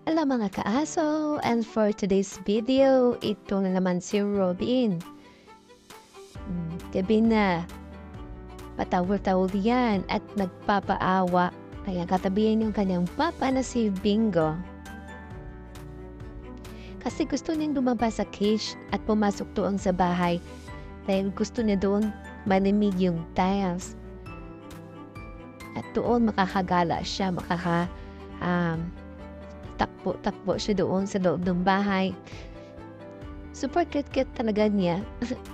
Hello mga kaaso, and for today's video, ito na naman si Robin. Gabi na, patawol-tawol yan at nagpapaawa. Kaya katabihan yung kanyang papa na si Bingo. Kasi gusto niyang lumabas sa cage at pumasok doon sa bahay. Dahil gusto niya doon manimig yung tiles. At doon makakagala siya, takbo siya doon sa loob ng bahay. Super cute talaga niya.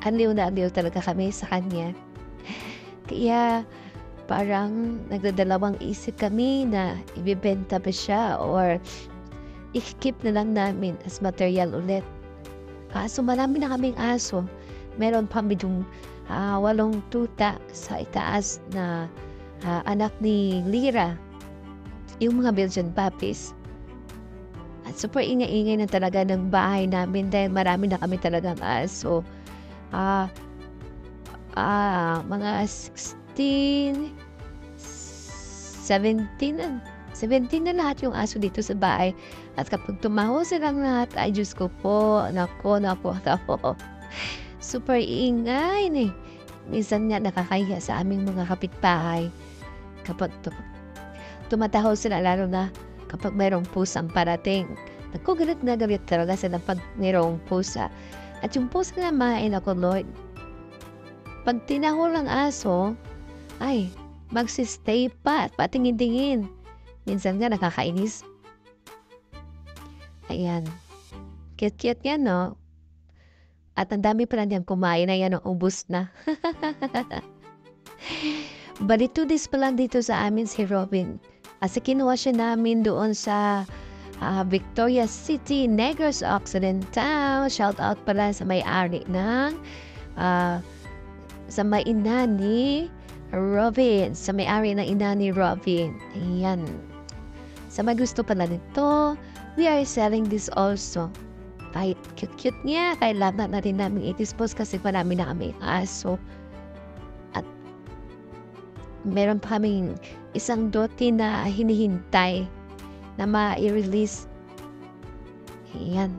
Aliw na aliw talaga kami sa kanya. Kaya parang nagdadalawang isip kami na ibibenta ba siya or i-keep na lang namin as material ulit. Kaso marami na kaming aso. Meron pa yung 8 tuta sa itaas na anak ni Lira. Yung mga Belgian puppies. At super ingay-ingay na talaga ng bahay namin dahil marami na kami talagang aso. Mga 16, 17 na lahat yung aso dito sa bahay. At kapag tumaho silang lahat, ay Diyos ko po, nako. Super ingay eh. Minsan nga nakakahiya sa aming mga kapitbahay. Kapag tumataho sila, lalo na kapag mayroong pusang parating. Naku, galit na galit talaga sila pag mayroong pusa. At yung pusa naman, ako Lord, pag tinahol ang aso, ay, magsistay pa at patingin-tingin. Minsan nga nakakainis. Ayan. Cute-cute yan, no? At ang dami pala niyang kumain na yan, ubus na. Bali 2 days pa lang dito sa amin si Robin. Kasi kinuha siya namin doon sa Victoria City, Negros Occidental. Shout out pala sa may-ari ng sa may ina ni Robin. Sa may-ari ng ina ni Robin. Ayan. Sa may gusto pala nito, we are selling this also. Kahit cute-cute niya, kahit lahat na rin namin i-dispose kasi marami na kami aso. At meron pa kaming isang dote na hinihintay na ma-release. Ayan.